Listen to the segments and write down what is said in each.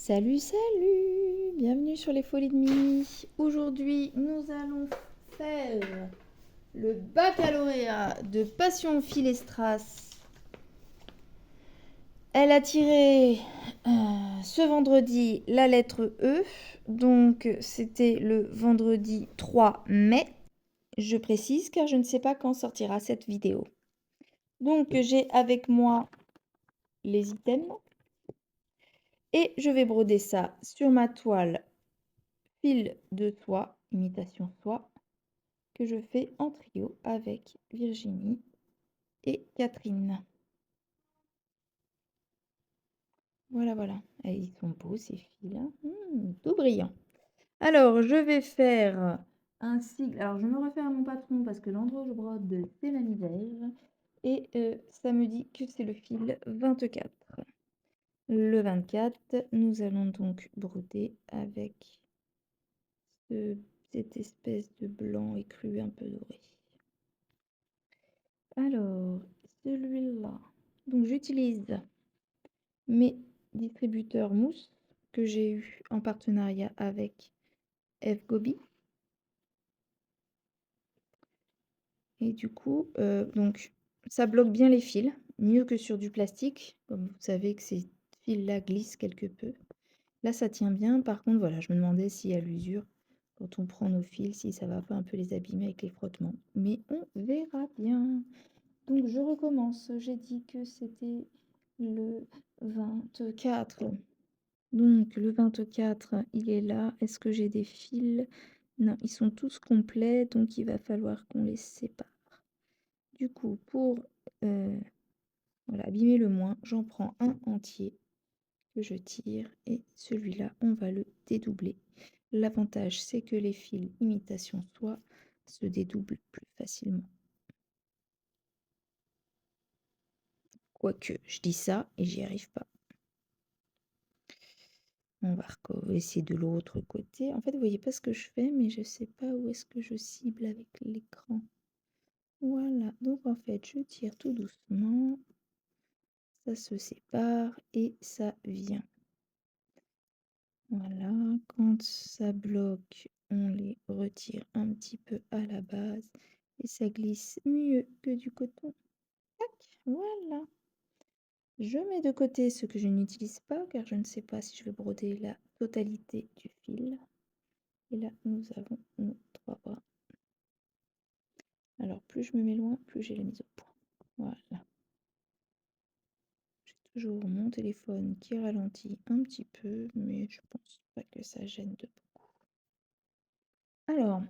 Salut, salut! Bienvenue sur les Folies de Mimi. Aujourd'hui, nous allons faire le baccalauréat de Passion Fil et Strass. Elle a tiré ce vendredi la lettre E, donc c'était le vendredi 3 mai. Je précise car je ne sais pas quand sortira cette vidéo. Donc j'ai avec moi les items et je vais broder ça sur ma toile fil de soie, imitation soie, que je fais en trio avec Virginie et Catherine. Voilà, voilà. Et ils sont beaux ces fils, hein. Tout brillant. Alors, je vais faire un sigle. Alors, je me réfère à mon patron parce que l'endroit où je brode, c'est la misère. Et ça me dit que c'est le fil 24. Le 24, nous allons donc broder avec cette espèce de blanc écru un peu doré. Alors, celui-là. Donc, j'utilise mes distributeurs mousse que j'ai eu en partenariat avec FGobi. Et du coup, donc, ça bloque bien les fils, mieux que sur du plastique. Comme vous savez que ces fils-là glissent quelque peu. Là, ça tient bien. Par contre, voilà, je me demandais si à l'usure, quand on prend nos fils, si ça va pas un peu les abîmer avec les frottements. Mais on verra bien. Donc, je recommence. J'ai dit que c'était le 24. Donc, le 24, il est là. Est-ce que j'ai des fils? Non, ils sont tous complets, donc il va falloir qu'on les sépare. Du coup, pour voilà, abîmer le moins, j'en prends un entier que je tire et celui-là, on va le dédoubler. L'avantage, c'est que les fils imitation soie se dédoublent plus facilement. Quoique, je dis ça et j'y arrive pas. On va essayer de l'autre côté. En fait, vous voyez pas ce que je fais, mais je sais pas où est-ce que je cible avec l'écran. Voilà, donc en fait, je tire tout doucement. Ça se sépare et ça vient. Voilà, quand ça bloque, on les retire un petit peu à la base et ça glisse mieux que du coton. Tac, voilà. Je mets de côté ce que je n'utilise pas car je ne sais pas si je vais broder la totalité du fil. Et là, nous avons nos 3 bras. Alors, plus je me mets loin, plus j'ai la mise au point. Voilà. J'ai toujours mon téléphone qui ralentit un petit peu, mais je pense pas que ça gêne de beaucoup. Alors,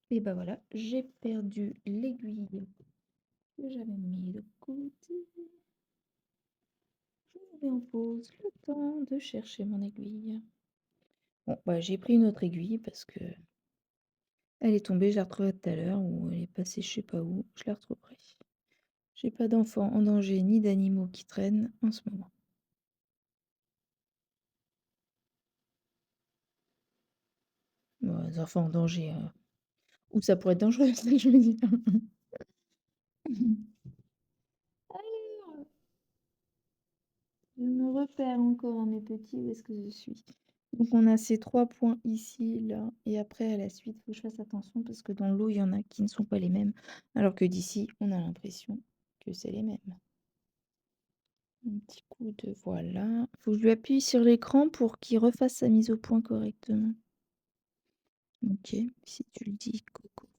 et ben voilà, j'ai perdu l'aiguille que j'avais mis de côté. Je mets en pause le temps de chercher mon aiguille. Bon, bah, j'ai pris une autre aiguille parce que elle est tombée, je la retrouverai tout à l'heure, ou elle est passée je sais pas où, je la retrouverai. J'ai pas d'enfants en danger ni d'animaux qui traînent en ce moment. Bon, les enfants en danger, où ça pourrait être dangereux, c'est ce que je veux dire. Alors, je me repère encore à mes petits, où est-ce que je suis? Donc on a ces 3 points ici, là, et après à la suite, il faut que je fasse attention parce que dans l'eau, il y en a qui ne sont pas les mêmes, alors que d'ici, on a l'impression que c'est les mêmes. Un petit coup de voilà. Faut que je lui appuie sur l'écran pour qu'il refasse sa mise au point correctement. Ok, si tu le dis, Coco.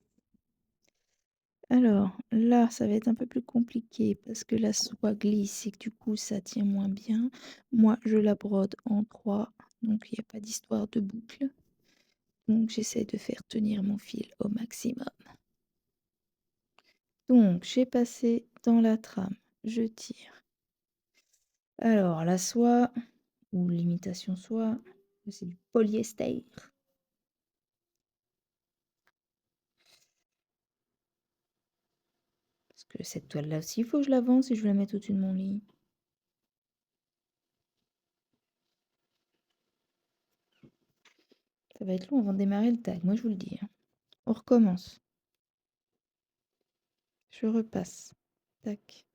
Alors là, ça va être un peu plus compliqué parce que la soie glisse et que du coup, ça tient moins bien. Moi, je la brode en 3, donc il n'y a pas d'histoire de boucle. Donc j'essaie de faire tenir mon fil au maximum. Donc j'ai passé dans la trame, je tire. Alors la soie, ou l'imitation soie, c'est du polyester. Parce que cette toile-là aussi, il faut que je l'avance si je veux la mettre au-dessus de mon lit. Ça va être long avant de démarrer le tag, moi je vous le dis, hein. On recommence. Je repasse. Tac.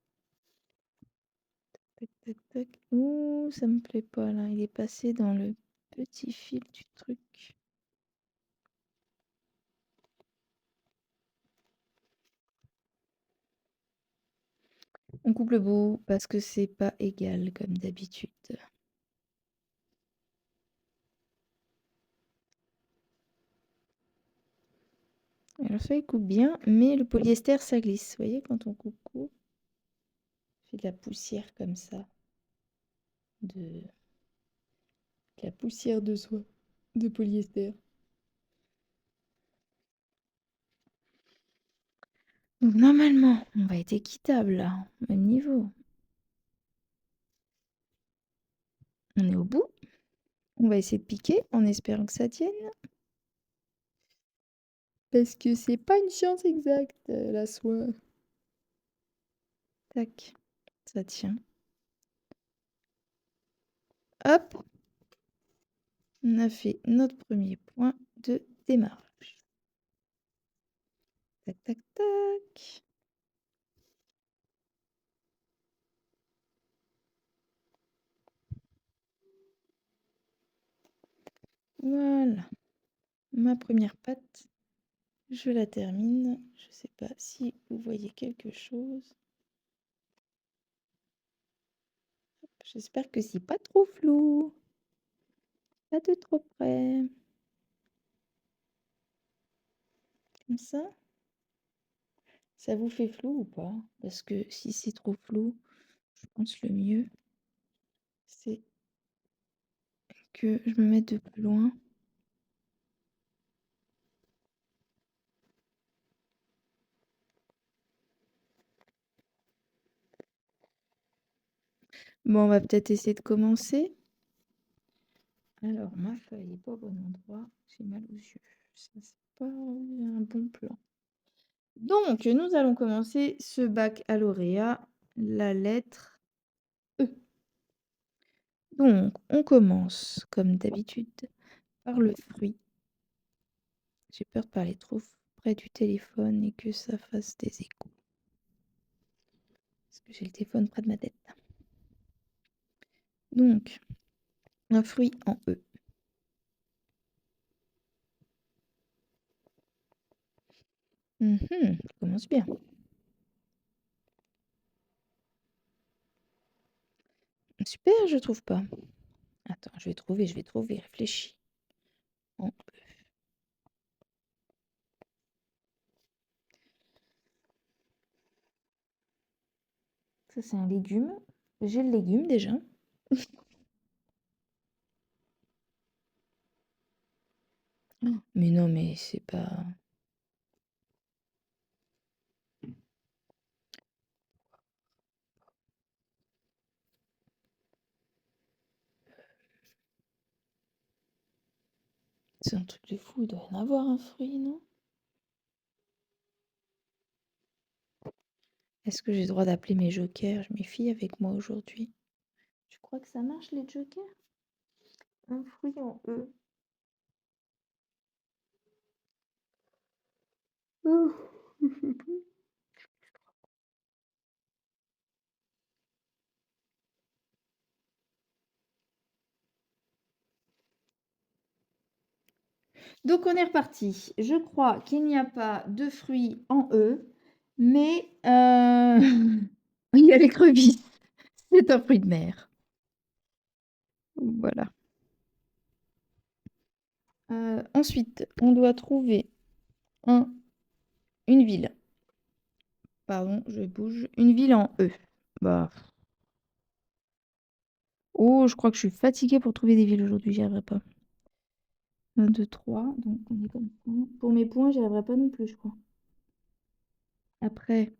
Tac, Tac, tac. Ouh, ça me plaît pas là. Il est passé dans le petit fil du truc. On coupe le bout parce que c'est pas égal comme d'habitude. Alors ça, il coupe bien, mais le polyester, ça glisse. Vous voyez, quand on coupe, fait de la poussière comme ça. De la poussière de soie, de polyester. Donc normalement, on va être équitable là, au même niveau. On est au bout. On va essayer de piquer en espérant que ça tienne. Parce que c'est pas une science exacte, la soie. Tac, ça tient. Hop, on a fait notre premier point de démarrage. Tac, tac, tac. Voilà. Ma première patte, je la termine. Je sais pas si vous voyez quelque chose. J'espère que c'est pas trop flou. Pas de trop près. Comme ça. Ça vous fait flou ou pas? Parce que si c'est trop flou, je pense le mieux, c'est que je me mette de plus loin. Bon, on va peut-être essayer de commencer. Alors, ma feuille est pas au bon endroit. J'ai mal aux yeux. Ça, c'est pas un bon plan. Donc, nous allons commencer ce baccalauréat, la lettre E. Donc, on commence, comme d'habitude, par le fruit. J'ai peur de parler trop près du téléphone et que ça fasse des échos. Parce que j'ai le téléphone près de ma tête. Donc, un fruit en E. Ça commence bien. Super, je trouve pas. Attends, je vais trouver, réfléchis. En E. Ça, c'est un légume. J'ai le légume déjà. Mais non, mais c'est pas... C'est un truc de fou, il doit y en avoir un fruit, non? Est-ce que j'ai le droit d'appeler mes jokers? Je mes filles avec moi aujourd'hui. Tu crois que ça marche, les jokers? Un fruit en E. Oh, je sais pas. Donc, on est reparti. Je crois qu'il n'y a pas de fruits en E, mais il y a l'écrevisse. C'est un fruit de mer. Voilà. Ensuite, on doit trouver une ville. Pardon, je bouge. Une ville en E. Bah. Oh, je crois que je suis fatiguée pour trouver des villes aujourd'hui, j'y arriverai pas. 1, 2, 3, donc on est comme ça. Pour mes points, j'y arriverai pas non plus, je crois. Après,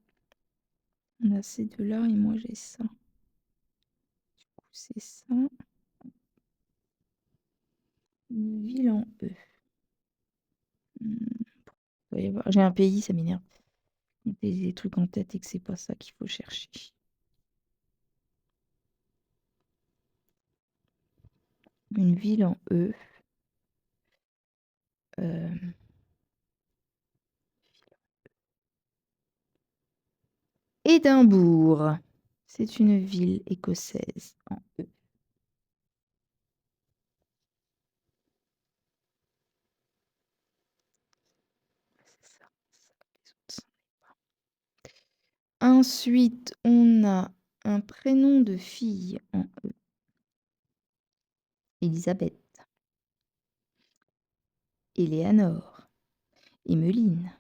on a ces deux-là et moi j'ai ça. Du coup, c'est ça. Une ville en E. Doit y avoir- J'ai un pays, ça m'énerve. Des trucs en tête et que c'est pas ça qu'il faut chercher. Une ville en E. Euh, Édimbourg. C'est une ville écossaise en E. C'est ça, les autres, c'en est pas. Ensuite, on a un prénom de fille en E. Elisabeth, Éléanore, Emmeline.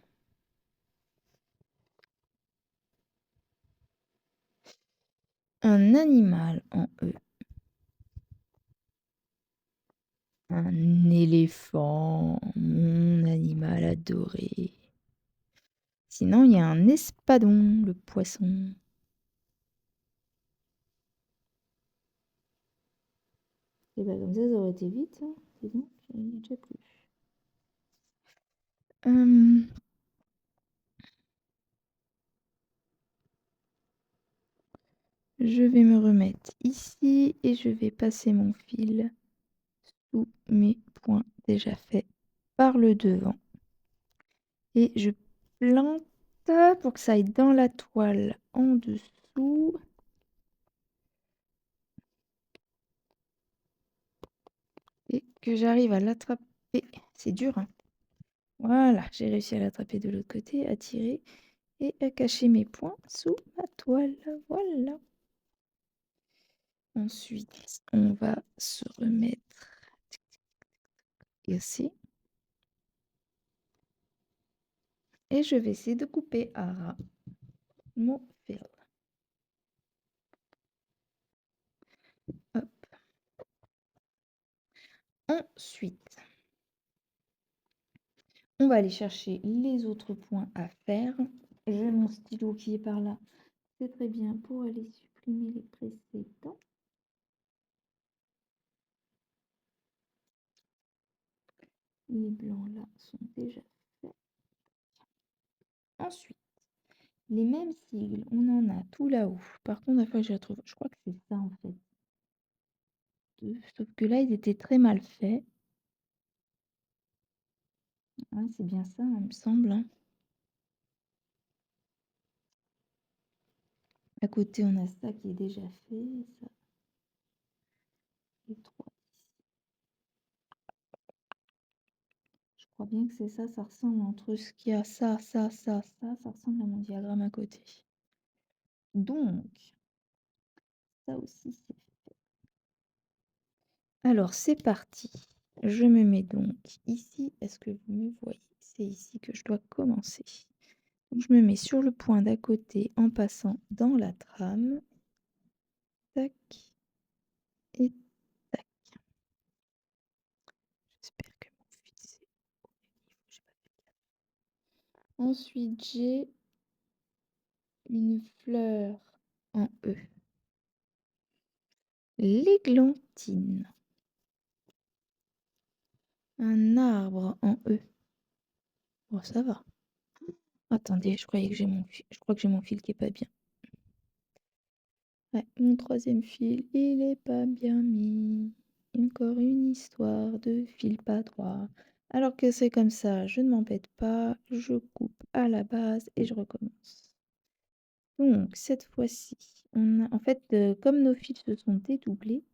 Un animal en E. Un éléphant, mon animal adoré. Sinon, il y a un espadon, le poisson. Et bah comme ça aurait été vite, hein. Dis donc, il y a déjà plus. Je vais me remettre ici et je vais passer mon fil sous mes points déjà faits par le devant. Et je plante pour que ça aille dans la toile en dessous. Et que j'arrive à l'attraper. C'est dur, hein. Voilà, j'ai réussi à l'attraper de l'autre côté, à tirer et à cacher mes points sous ma toile. Voilà. Ensuite, on va se remettre ici. Et je vais essayer de couper à ras mon fil. Hop. Ensuite, on va aller chercher les autres points à faire. J'ai mon stylo qui est par là. C'est très bien pour aller supprimer les précédents. Les blancs là sont déjà faits. Ensuite, les mêmes sigles, on en a tout là-haut. Par contre, la fois que je retrouve, je crois que c'est ça en fait. Sauf que là, ils étaient très mal faits. Ouais, c'est bien ça, il me semble, hein. À côté, on a ça qui est déjà fait. Ça, les trois. Je crois bien que c'est ça. Ça ressemble entre ce qu'il y a ça, ça, ça, ça. Ça ressemble à mon diagramme à côté. Donc, ça aussi, c'est fait. Alors, c'est parti. Je me mets donc ici. Est-ce que vous me voyez? C'est ici que je dois commencer. Donc, je me mets sur le point d'à côté en passant dans la trame. Tac et tac. J'espère que mon fil c'est au niveau. J'ai pas fait gaffe. Ensuite, j'ai une fleur en E. L'églantine. Un arbre en E. Bon, ça va. Attendez, je croyais que j'ai mon fil. Je crois que j'ai mon fil qui est pas bien. Ouais, mon troisième fil, il est pas bien mis. Encore une histoire de fil pas droit. Alors que c'est comme ça, je ne m'embête pas, je coupe à la base et je recommence. Donc, cette fois-ci, on a, en fait, comme nos fils se sont dédoublés,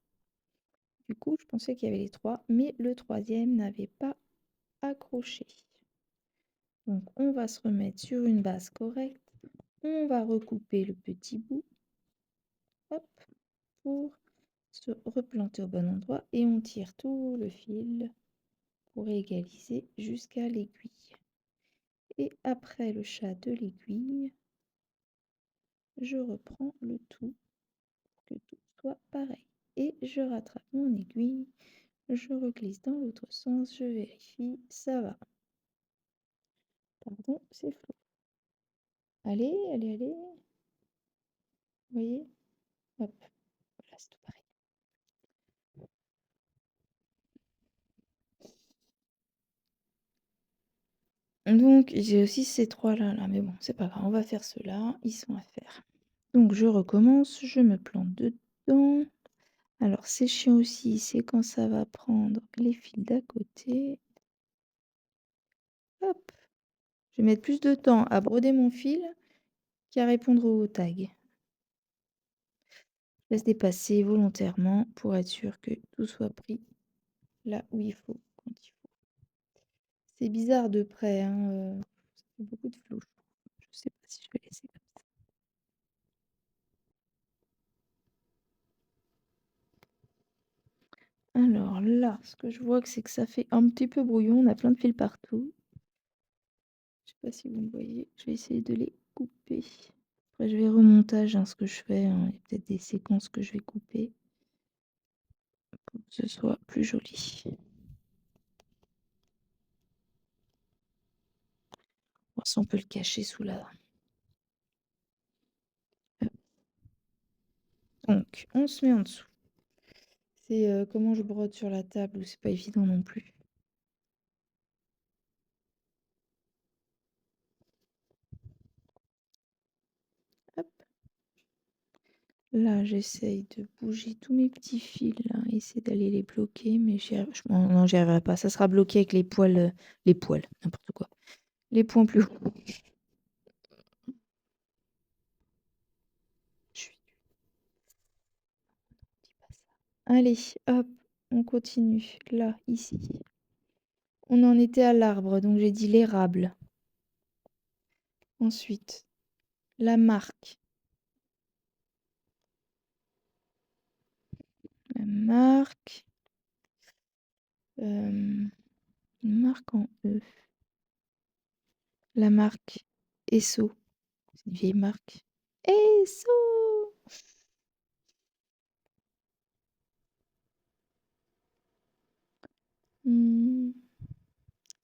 du coup, je pensais qu'il y avait les trois, mais le troisième n'avait pas accroché. Donc, on va se remettre sur une base correcte. On va recouper le petit bout, hop, pour se replanter au bon endroit et on tire tout le fil pour égaliser jusqu'à l'aiguille. Et après le chat de l'aiguille, je reprends le tout pour que tout soit pareil. Et je rattrape mon aiguille, je reglisse dans l'autre sens, je vérifie, ça va. Pardon, c'est flou. Allez, allez, allez. Vous voyez? Hop, voilà, c'est tout pareil. Donc, j'ai aussi ces trois-là, là, mais bon, c'est pas grave, on va faire ceux-là, ils sont à faire. Donc, je recommence, je me plante dedans. Alors, c'est chiant aussi, c'est quand ça va prendre les fils d'à côté. Hop, je vais mettre plus de temps à broder mon fil qu'à répondre au tag. laisse dépasser volontairement pour être sûr que tout soit pris là où il faut, quand il faut. C'est bizarre de près, hein, ça fait beaucoup de flou, je trouve. Je sais pas si je vais laisser comme ça. Alors là, ce que je vois que c'est que ça fait un petit peu brouillon, on a plein de fils partout. Je sais pas si vous me voyez, je vais essayer de les couper. Après je vais remontage, hein, ce que je fais, hein, il y a peut-être des séquences que je vais couper pour que ce soit plus joli. Bon, ça on peut le cacher sous la... Donc, on se met en dessous. C'est comment je brode sur la table où c'est pas évident non plus. Hop. Là, j'essaye de bouger tous mes petits fils, là, essayer d'aller les bloquer, mais non, j'y arriverai pas. Ça sera bloqué avec les poils, n'importe quoi. Les points plus hauts. Je suis dis pas ça. Allez, hop, on continue. Là, ici. On en était à l'arbre, donc j'ai dit l'érable. Ensuite, la marque. La marque. Une marque en E. La marque Esso. C'est une vieille marque. Esso!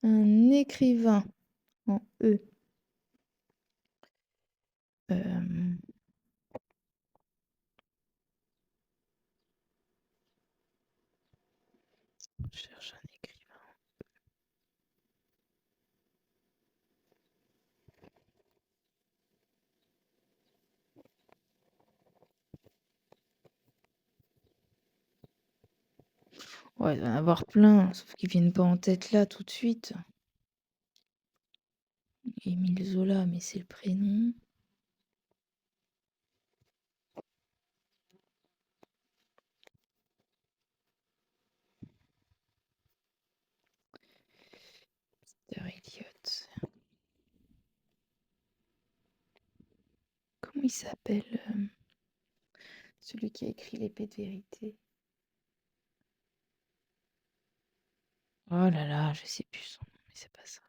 Un écrivain en E. On cherche un écrivain. Ouais, il va y en avoir plein, sauf qu'ils viennent pas en tête là tout de suite. Émile Zola, mais c'est le prénom. Peter Elliott. Comment il s'appelle celui qui a écrit L'épée de vérité? Oh là là, je sais plus son nom, mais c'est pas ça.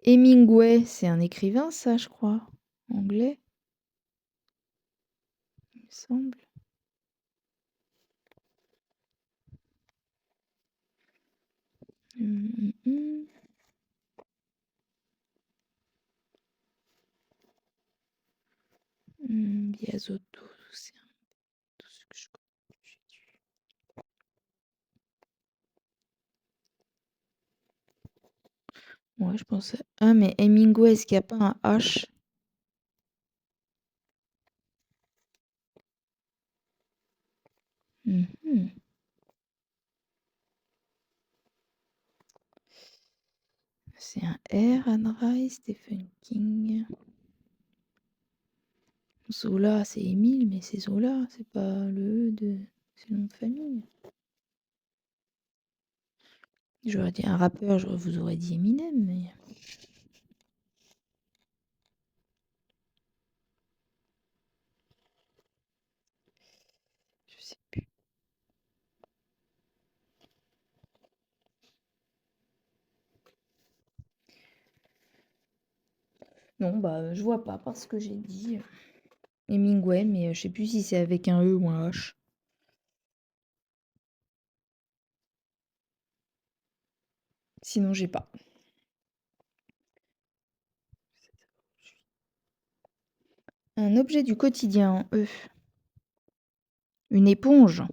Hemingway, c'est un écrivain, ça, je crois. Anglais, il me semble. Hum, hum, hum. Biasotto, c'est un tout ce que je connais. Ouais, je pensais. Ah, mais Hemingway, est-ce qu'il n'y a pas un H? Mhm. C'est un R, Anne Rice, Stephen King. Zola, c'est Émile, mais c'est Zola, c'est pas le E de. C'est le nom de famille. J'aurais dit un rappeur, vous aurais dit Eminem, mais. Je sais plus. Non, bah, je vois pas parce que j'ai dit Hemingway, mais je sais plus si c'est avec un E ou un H. Sinon, j'ai pas. Un objet du quotidien en E. Une éponge.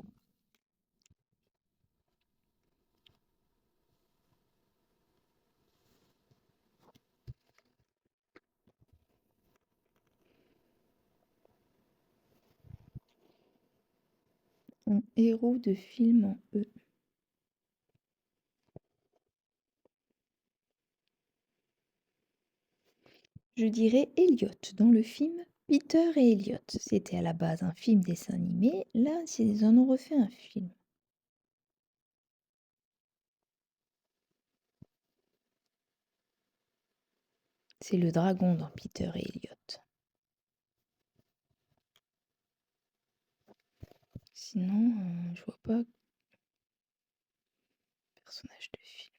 Un héros de film en E. Je dirais Elliot dans le film Peter et Elliot. C'était à la base un film dessin animé, là ils en ont refait un film. C'est le dragon dans Peter et Elliot. Sinon, je vois pas personnage de film.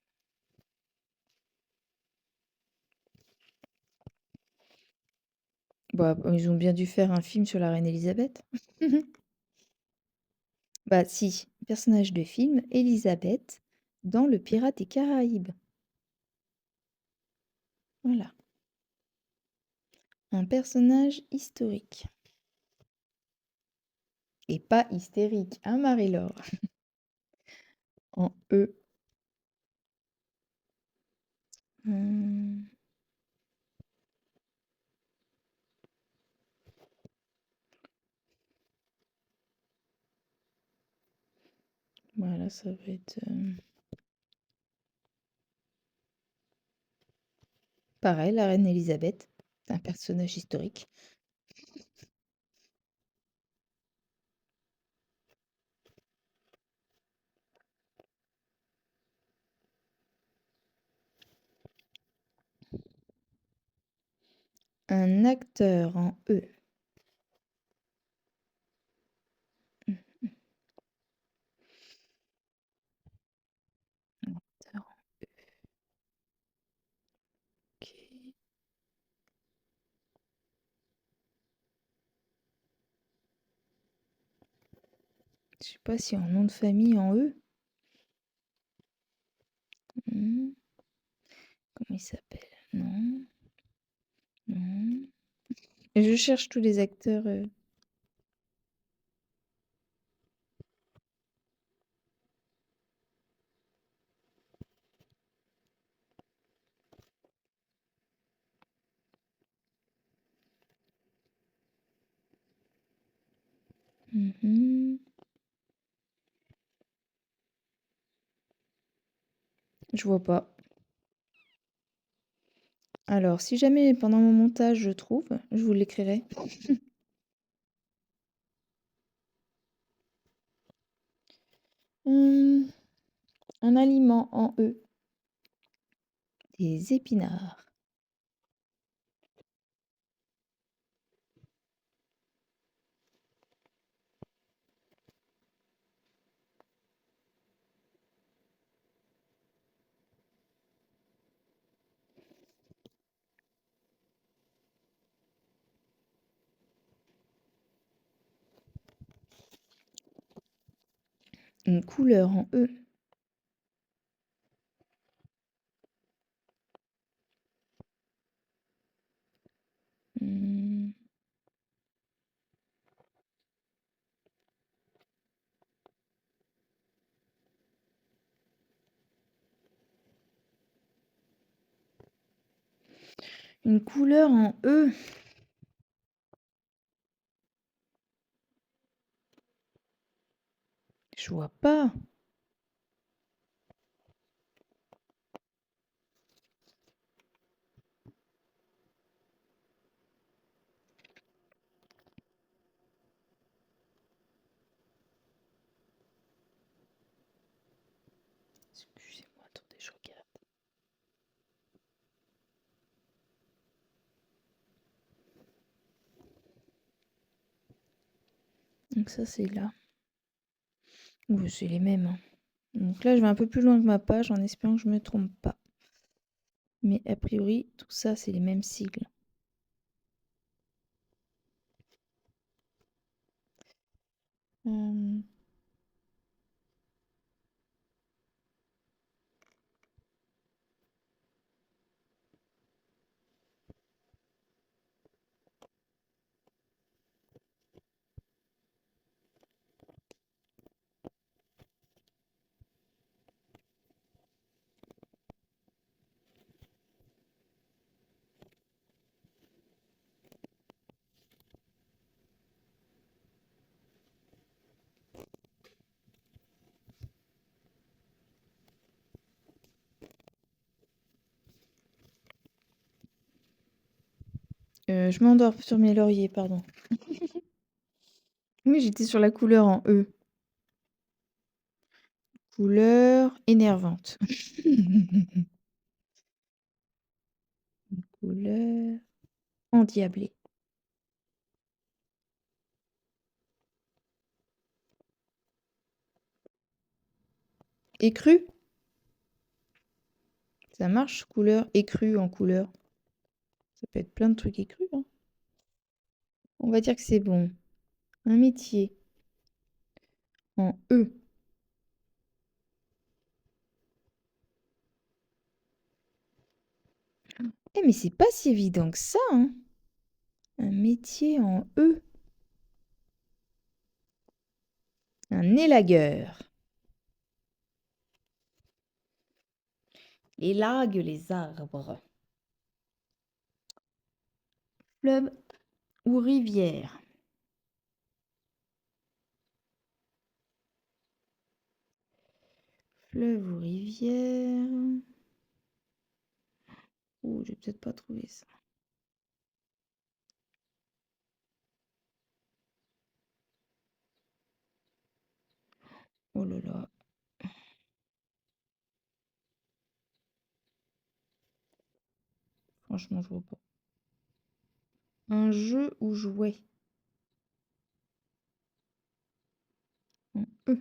Bah, ils ont bien dû faire un film sur la reine Elisabeth. Bah si, personnage de film, Elisabeth dans Le Pirate des Caraïbes. Voilà. Un personnage historique. Et pas hystérique, hein Marie-Laure? En E. Hum, Voilà, ça va être... pareil, la reine Elisabeth. C'est un personnage historique. Un acteur en E. Hum, Un acteur en ok. Je sais pas si en nom de famille en E. Hum, Comment il s'appelle? Non, non. Et je cherche tous les acteurs. Mhm. Je vois pas. Alors, si jamais pendant mon montage je trouve, je vous l'écrirai. Hum, un aliment en E. Des épinards. Une couleur en E. Hum, Une couleur en E. Je vois pas. Excusez-moi, attendez, je regarde. Donc ça, c'est là. Oui, c'est les mêmes, hein. Donc là, je vais un peu plus loin que ma page en espérant que je me trompe pas. Mais a priori, tout ça, c'est les mêmes sigles. Euh, Je m'endors sur mes lauriers, pardon. Oui, j'étais sur la couleur en E. Couleur énervante. Couleur endiablée. Écru? Ça marche, couleur écru en couleur. Ça peut être plein de trucs écrus, hein. On va dire que c'est bon. Un métier en E. Eh mais c'est pas si évident que ça, hein. Un métier en E. Un élagueur. Élague les arbres. Fleuve ou rivière? Fleuve ou rivière? Oh, j'ai peut-être pas trouvé ça. Oh là là. Franchement, je vois pas. Un jeu ou jouet? En E.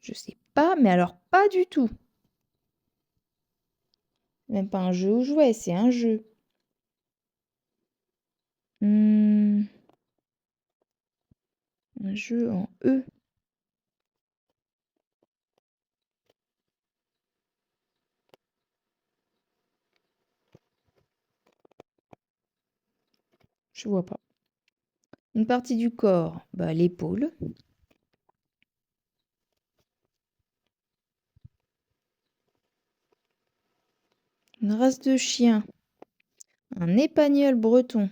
Je sais pas, mais alors pas du tout. Même pas un jeu ou jouet, c'est un jeu. Un jeu en E. Je vois pas. Une partie du corps, bah, l'épaule. Une race de chien. Un épagneul breton.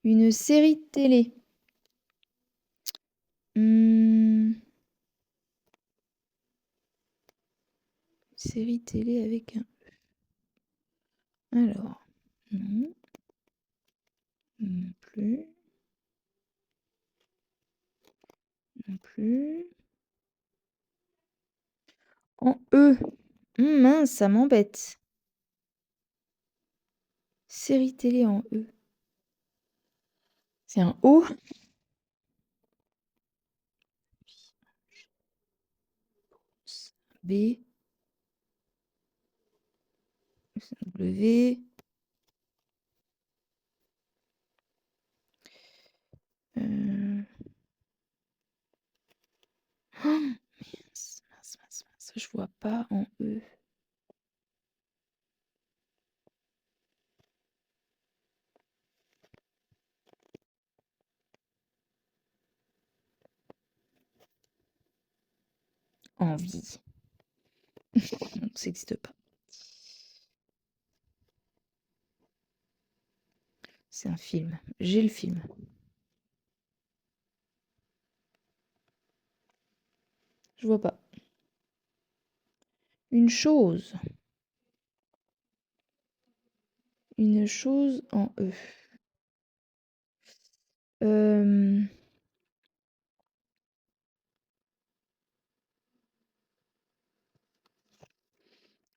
Une série de télé. Série télé avec un... Alors, non. Non plus. Non plus. En E. Mince, ça m'embête. Série télé en E. C'est un O. B. W. Oh, mince, mince, mince, mince. Je vois pas en E. Envie. Ça n'existe pas. C'est un film. J'ai le film. Je vois pas. Une chose. Une chose en E.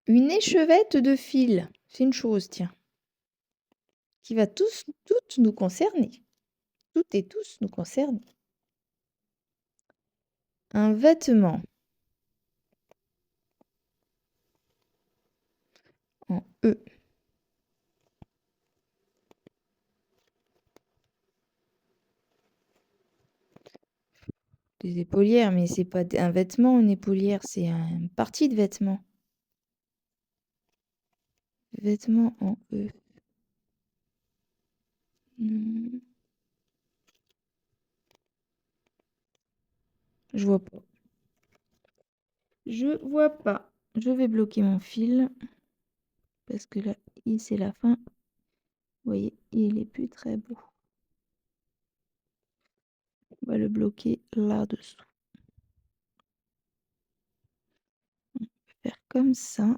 Une échevette de fil. C'est une chose, tiens. Qui va toutes nous concerner. Toutes et tous nous concerner. Un vêtement. En E. Des épaulières, mais c'est pas un vêtement, une épaulière, c'est une partie de vêtement. Vêtement en E. Non. Je vois pas. Je vois pas. Je vais bloquer mon fil. Parce que là, c'est la fin. Vous voyez, il est plus très beau. On va le bloquer là-dessous. On va faire comme ça.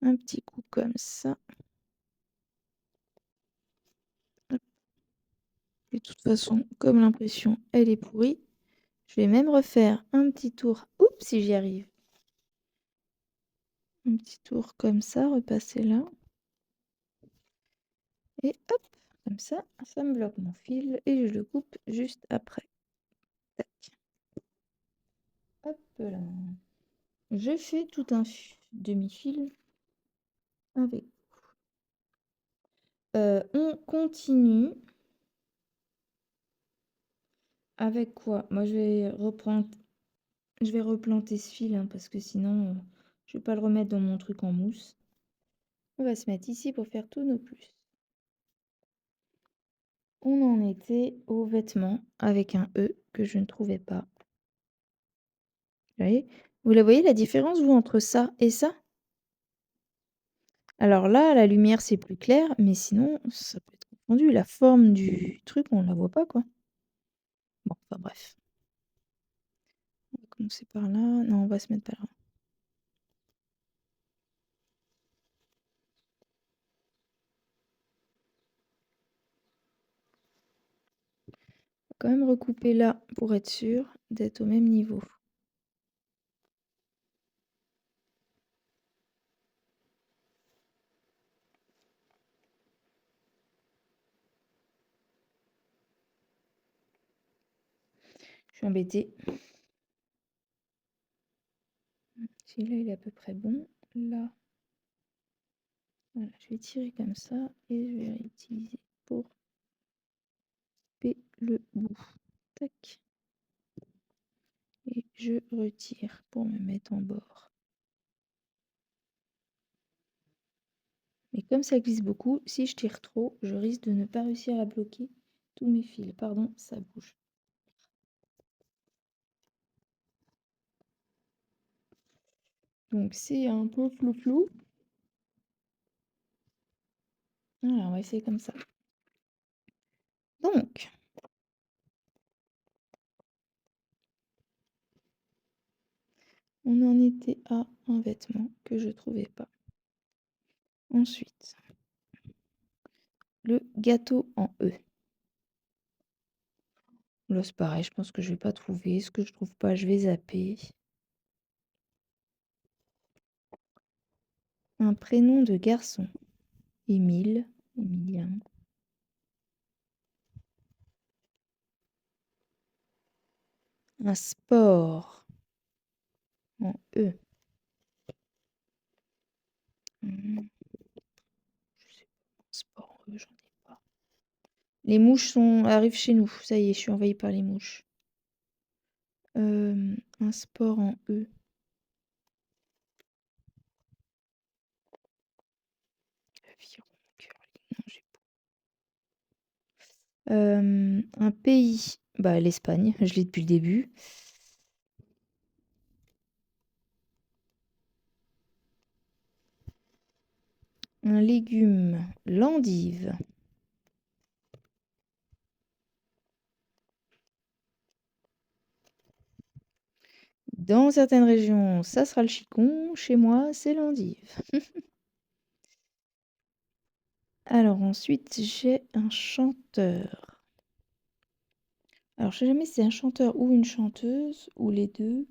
Un petit coup comme ça. Hop. Et de toute façon, comme l'impression, elle est pourrie, je vais même refaire un petit tour. Oups, si j'y arrive. Un petit tour comme ça, repasser là. Et hop, comme ça me bloque mon fil et je le coupe juste après. Tac. Hop là. Je fais tout un demi-fil avec. On continue avec quoi? Moi, je vais replanter ce fil hein, parce que sinon, je vais pas le remettre dans mon truc en mousse. On va se mettre ici pour faire tous nos plus. On en était aux vêtements avec un E que je ne trouvais pas. Vous la voyez la différence, vous, entre ça et ça? Alors là, la lumière, c'est plus clair, mais sinon, ça peut être confondu. La forme du truc, on la voit pas, quoi. Bon, enfin bref. On va commencer par là. Non, on va se mettre par là. On va quand même recouper là pour être sûr d'être au même niveau. Je suis embêtée. Celui-là, il est à peu près bon. Là, voilà, je vais tirer comme ça et je vais l'utiliser pour couper le bout. Tac. Et je retire pour me mettre en bord. Mais comme ça glisse beaucoup, si je tire trop, je risque de ne pas réussir à bloquer tous mes fils. Pardon, ça bouge. Donc c'est un peu flou-flou. Voilà, on va essayer comme ça. Donc, on en était à un vêtement que je trouvais pas. Ensuite, le gâteau en E. Là, c'est pareil, je pense que je vais pas trouver. Ce que je trouve pas, je vais zapper. Un prénom de garçon. Émile, Emilien. Un sport en E. Je sais pas, un sport en E, j'en ai pas. Les mouches arrivent chez nous. Ça y est, je suis envahie par les mouches. Un sport en E. Aviron, curling, non, j'ai pas. Un pays, bah l'Espagne, je l'ai depuis le début. Un légume, l'endive. Dans certaines régions, ça sera le chicon. Chez moi, c'est l'endive. Alors ensuite, j'ai un chanteur. Alors je sais jamais si c'est un chanteur ou une chanteuse, ou les deux.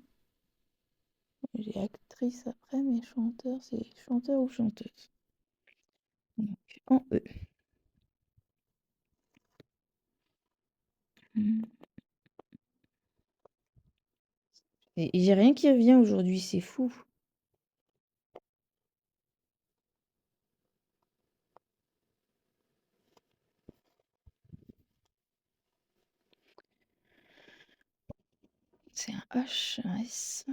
J'ai actrice après, mais chanteur, c'est chanteur ou chanteuse. Donc en E. Et j'ai rien qui revient aujourd'hui, c'est fou. C'est un H, un S.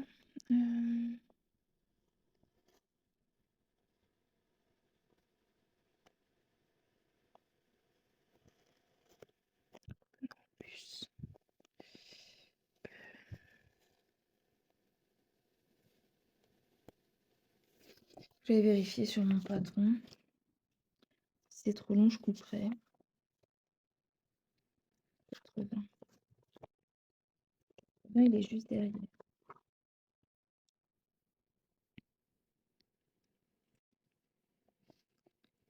Plus. Je vais vérifier sur mon patron. Si c'est trop long, je couperai. 80. Non, il est juste derrière.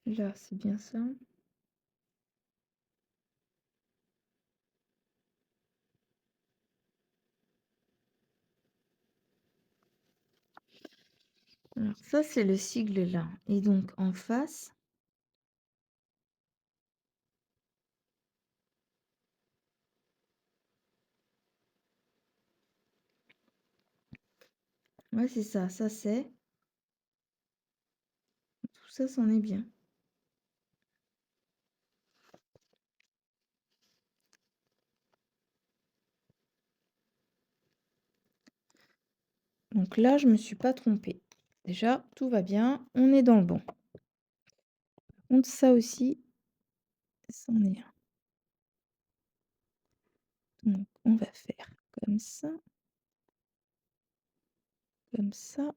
Là, c'est bien ça. Alors ça, c'est le sigle là. Et donc en face, ouais, c'est ça. Ça, c'est. Tout ça, c'en est bien. Donc là, je me suis pas trompée. Déjà, tout va bien. On est dans le bon. Par contre, ça aussi, c'en est un. Donc, on va faire comme ça. Comme ça.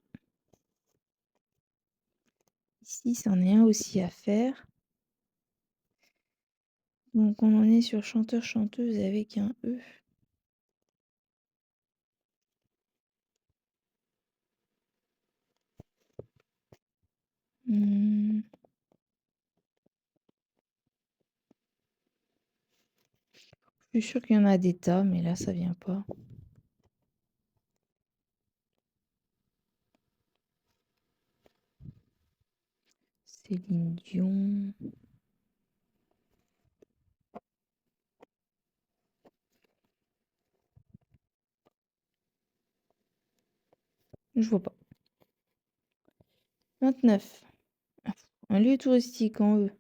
Ici, c'en est un aussi à faire. Donc, on en est sur chanteur-chanteuse avec un E. Je suis sûre qu'il y en a des tas, mais là, ça vient pas. Céline Dion. Je vois pas. 29. Un lieu touristique en E.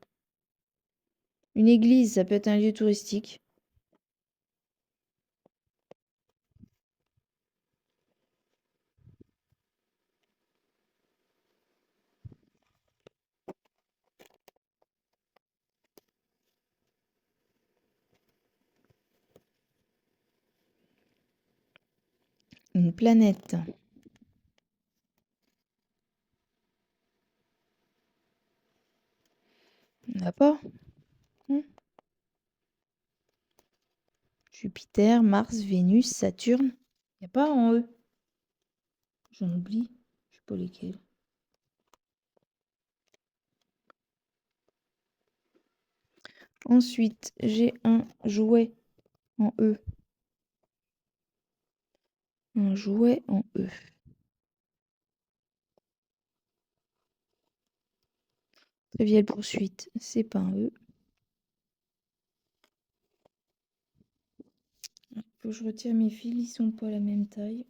Une église, ça peut être un lieu touristique. Une planète. On n'a pas. Hmm. Jupiter, Mars, Vénus, Saturne. Il n'y a pas en E. J'en oublie. Je sais pas lesquels. Ensuite, j'ai un jouet en E. Un jouet en E. Trivial poursuite, c'est pas un E. Faut que je retire mes fils, ils sont pas la même taille.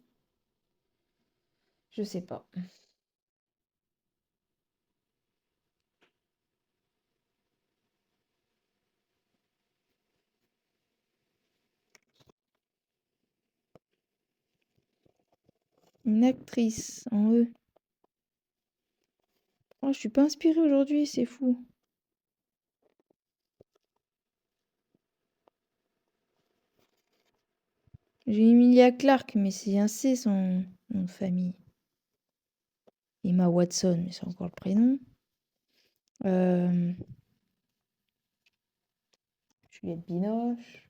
Je sais pas. Une actrice en E. Oh, je suis pas inspirée aujourd'hui, c'est fou. J'ai Emilia Clarke, mais c'est un C son nom de famille. Emma Watson, mais c'est encore le prénom. Juliette Binoche.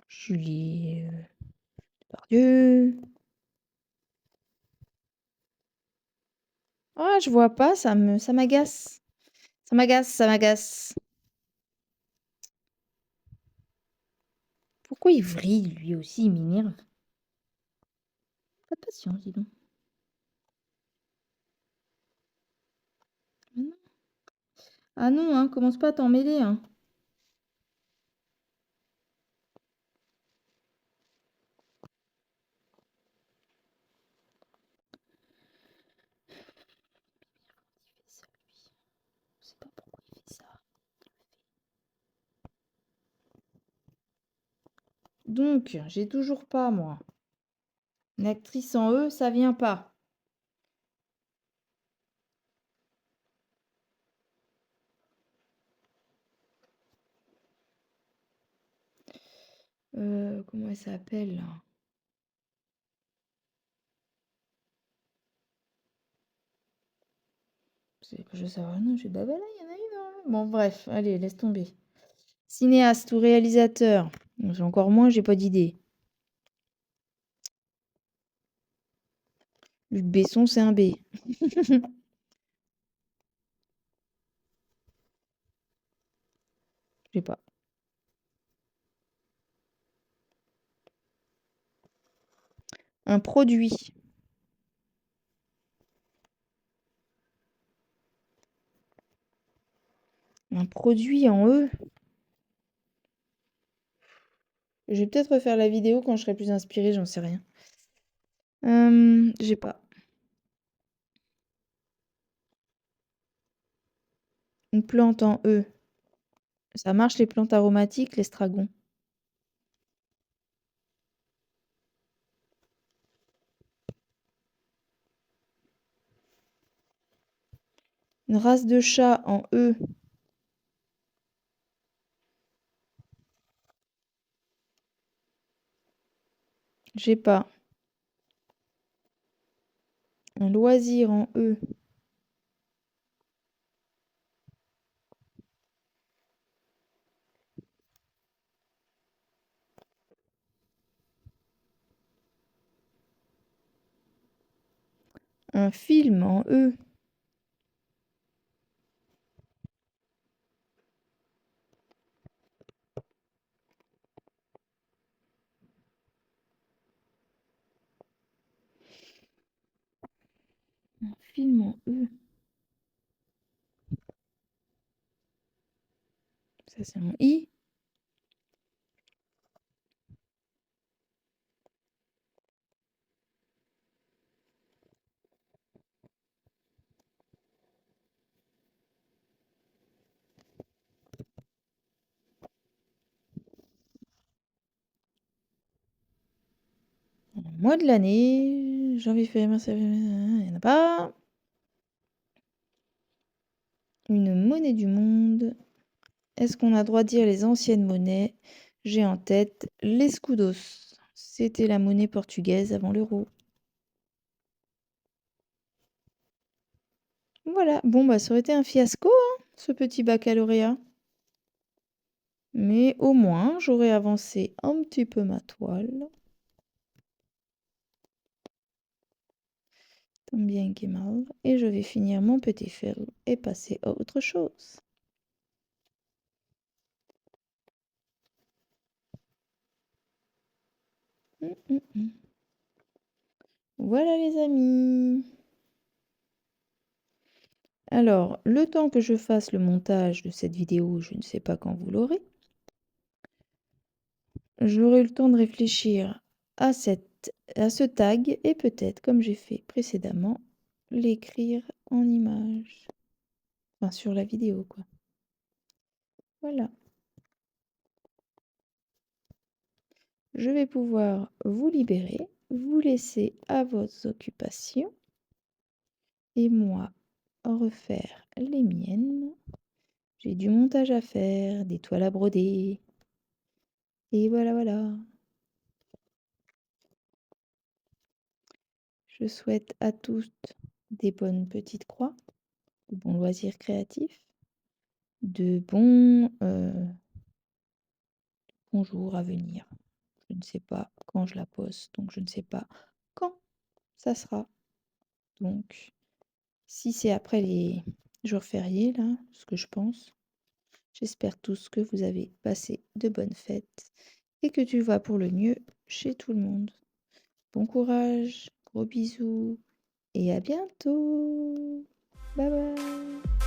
Julie Depardieu. Ah, je vois pas, ça m'agace. Ça m'agace, ça m'agace. Pourquoi il vrille lui aussi, il m'énerve. Pas de patience, dis donc. Ah non, ah non, hein, commence pas à t'en mêler, hein. Il fait ça, lui. Je sais pas pourquoi il fait ça. Donc, j'ai toujours pas, moi. Une actrice en E, ça vient pas. Comment elle s'appelle, là? C'est que je sais pas, non, j'ai Babala, il y en a une, hein. Bon, bref, allez, laisse tomber. Cinéaste ou réalisateur? J'ai encore moins, j'ai pas d'idée. Luc Besson, c'est un B. Je sais pas. Un produit. Un produit en E. Je vais peut-être refaire la vidéo quand je serai plus inspirée, j'en sais rien. J'ai pas. Une plante en E. Ça marche les plantes aromatiques, l'estragon. Une race de chat en E. J'ai pas. Un loisir en E. Un film en E. Un film en E. Ça, c'est en I. Mois de l'année. Janvier, février, mars, avril, il n'y en a pas. Une monnaie du monde. Est-ce qu'on a droit de dire les anciennes monnaies? J'ai en tête l'escudos. C'était la monnaie portugaise avant l'euro. Voilà. Bon, bah, ça aurait été un fiasco, hein, ce petit baccalauréat. Mais au moins, j'aurais avancé un petit peu ma toile. Tant bien que mal. Et je vais finir mon petit fil et passer à autre chose. Voilà les amis. Alors, le temps que je fasse le montage de cette vidéo, je ne sais pas quand vous l'aurez, j'aurai eu le temps de réfléchir à ce tag et peut-être, comme j'ai fait précédemment, l'écrire en image. Enfin, sur la vidéo, quoi. Voilà. Je vais pouvoir vous libérer, vous laisser à vos occupations et moi refaire les miennes. J'ai du montage à faire, des toiles à broder. Et voilà, voilà. Je souhaite à tous des bonnes petites croix, de bons loisirs créatifs, de bons jours à venir. Je ne sais pas quand je la poste, donc je ne sais pas quand ça sera. Donc, si c'est après les jours fériés, là, ce que je pense, j'espère tous que vous avez passé de bonnes fêtes et que tu vas pour le mieux chez tout le monde. Bon courage, gros bisous et à bientôt. Bye bye.